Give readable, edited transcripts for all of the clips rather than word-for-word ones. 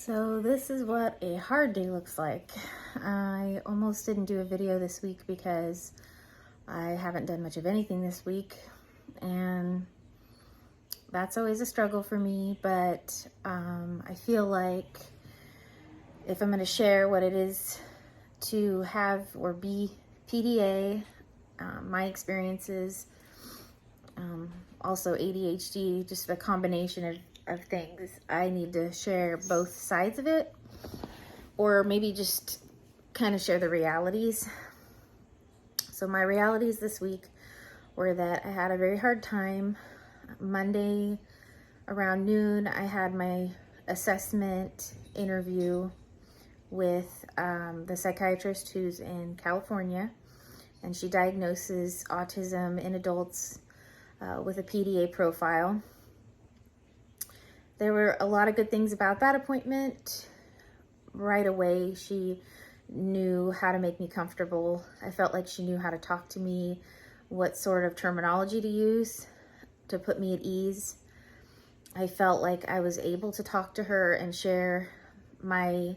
So this is what a hard day looks like. I almost didn't do a video this week because I haven't done much of anything this week, and that's always a struggle for me, but I feel like if I'm going to share what it is to have or be PDA, my experiences, also ADHD, just the combination of things, I need to share both sides of it, or maybe just kind of share the realities. So my realities this week were that I had a very hard time. Monday around noon, I had my assessment interview with the psychiatrist who's in California, and she diagnoses autism in adults with a PDA profile. There were a lot of good things about that appointment. Right away, she knew how to make me comfortable. I felt like she knew how to talk to me, what sort of terminology to use to put me at ease. I felt like I was able to talk to her and share my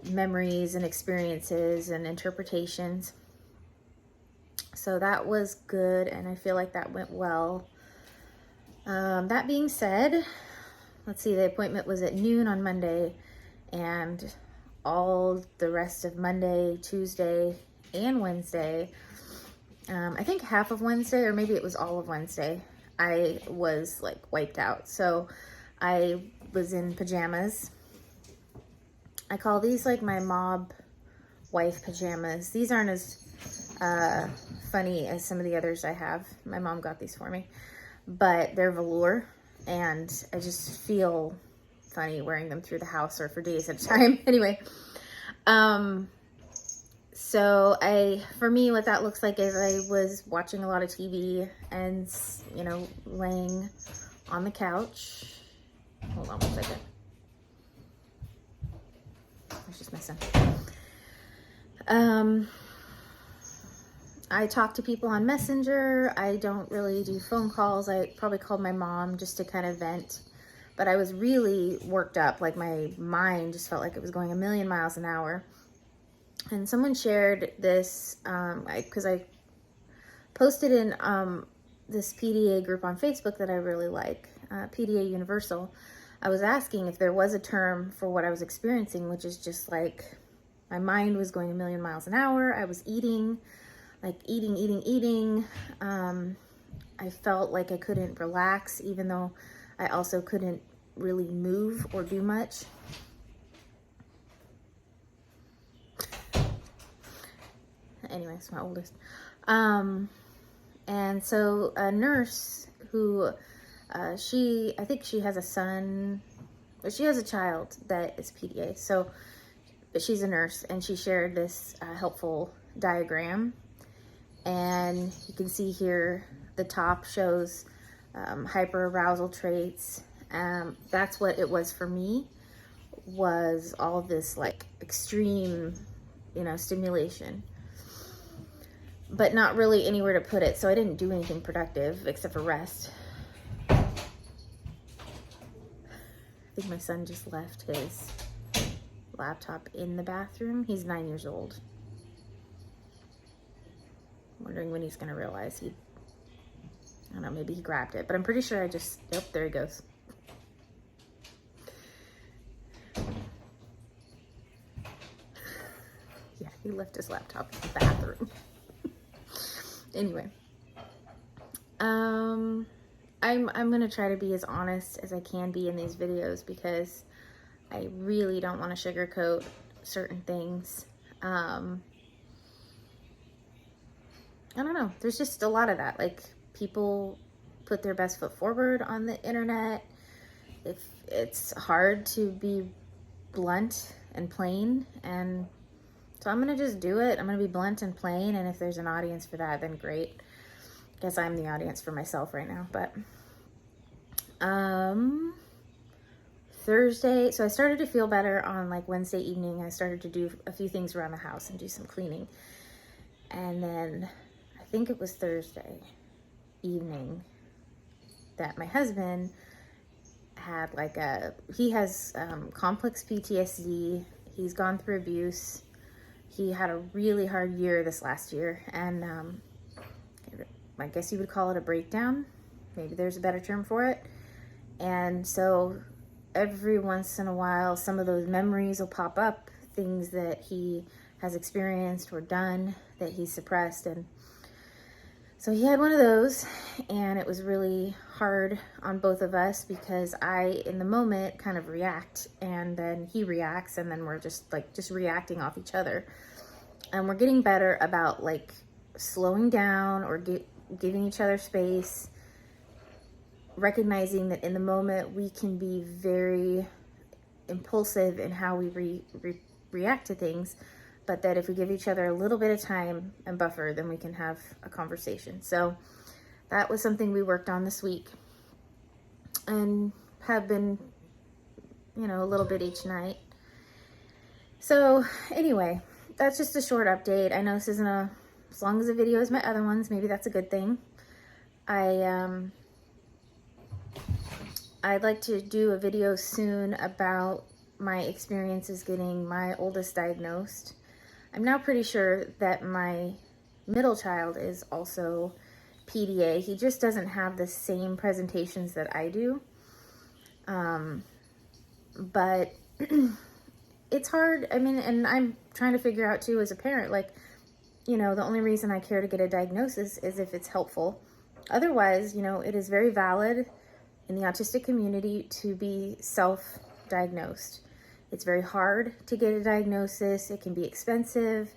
memories and experiences and interpretations. So that was good, and I feel like that went well. That being said, let's see, the appointment was at noon on Monday, and all the rest of Monday, Tuesday, and Wednesday, I think half of Wednesday, or maybe it was all of Wednesday, I was like wiped out. So I was in pajamas. I call these like my mob wife pajamas. These aren't as funny as some of the others I have. My mom got these for me, but they're velour, and I just feel funny wearing them through the house or for days at a time. Anyway, so for me, what that looks like is I was watching a lot of TV and, laying on the couch. Hold on one second. That's just my son. I talk to people on Messenger. I don't really do phone calls. I probably called my mom just to kind of vent, but I was really worked up. Like my mind just felt like it was going a million miles an hour. And someone shared this, because I posted in this PDA group on Facebook that I really like, PDA Universal. I was asking if there was a term for what I was experiencing, which is just like my mind was going a million miles an hour. I was eating. I felt like I couldn't relax, even though I also couldn't really move or do much. Anyway, it's my oldest. And so a nurse who, I think she has a son, or she has a child that is PDA. So, but she's a nurse, and she shared this helpful diagram. And you can see here, the top shows hyperarousal traits. That's what it was for me, was all this like extreme, stimulation, but not really anywhere to put it. So I didn't do anything productive except for rest. I think my son just left his laptop in the bathroom. He's 9 years old. Wondering when he's gonna realize I don't know, maybe he grabbed it, but I'm pretty sure yep, there he goes. Yeah, he left his laptop in the bathroom. Anyway, I'm gonna try to be as honest as I can be in these videos, because I really don't want to sugarcoat certain things. I don't know. There's just a lot of that. Like, people put their best foot forward on the internet. If it's hard to be blunt and plain, and so I'm gonna just do it. I'm gonna be blunt and plain, and if there's an audience for that, then great. I guess I'm the audience for myself right now. But Thursday, so I started to feel better on like Wednesday evening. I started to do a few things around the house and do some cleaning, and then I think it was Thursday evening that my husband had like he has complex PTSD. He's gone through abuse. He had a really hard year this last year, and I guess you would call it a breakdown. Maybe there's a better term for it. And so every once in a while, some of those memories will pop up, things that he has experienced or done that he suppressed. And so he had one of those, and it was really hard on both of us because I, in the moment, kind of react, and then he reacts, and then we're just reacting off each other. And we're getting better about like slowing down or giving each other space, recognizing that in the moment we can be very impulsive in how we react to things, but that if we give each other a little bit of time and buffer, then we can have a conversation. So that was something we worked on this week and have been, a little bit each night. So anyway, that's just a short update. I know this isn't as long as the video as my other ones. Maybe that's a good thing. I'd like to do a video soon about my experiences getting my oldest diagnosed. I'm now pretty sure that my middle child is also PDA. He just doesn't have the same presentations that I do. But it's hard. I mean, and I'm trying to figure out too as a parent, like, the only reason I care to get a diagnosis is if it's helpful. Otherwise, it is very valid in the autistic community to be self-diagnosed. It's very hard to get a diagnosis. It can be expensive.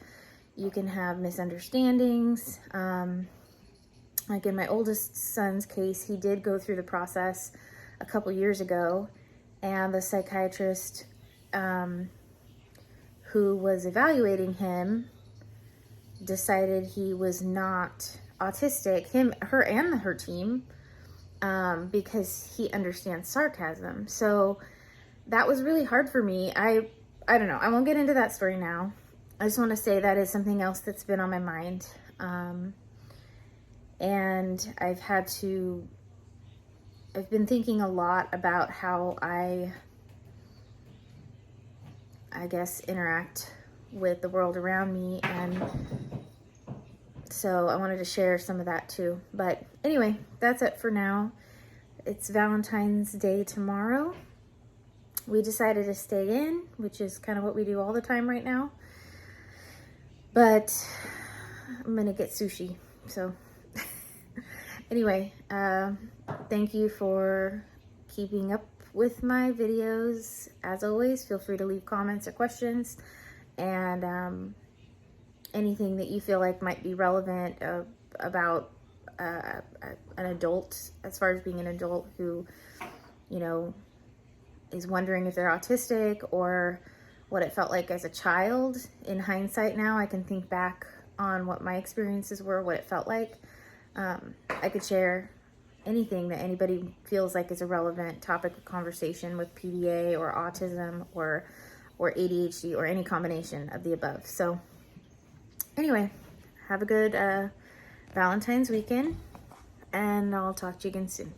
You can have misunderstandings. Like in my oldest son's case, he did go through the process a couple years ago, and the psychiatrist who was evaluating him decided he was not autistic, her and her team, because he understands sarcasm. So that was really hard for me. I don't know. I won't get into that story now. I just want to say that is something else that's been on my mind. And I've been thinking a lot about how I guess interact with the world around me, and so I wanted to share some of that too. But anyway, that's it for now. It's Valentine's Day tomorrow. We decided to stay in, which is kind of what we do all the time right now. But I'm gonna get sushi. So anyway, thank you for keeping up with my videos. As always, feel free to leave comments or questions, and anything that you feel like might be relevant about an adult, as far as being an adult who, is wondering if they're autistic, or what it felt like as a child. In hindsight now, I can think back on what my experiences were, what it felt like. I could share anything that anybody feels like is a relevant topic of conversation with PDA or autism or ADHD or any combination of the above. So anyway, have a good Valentine's weekend, and I'll talk to you again soon.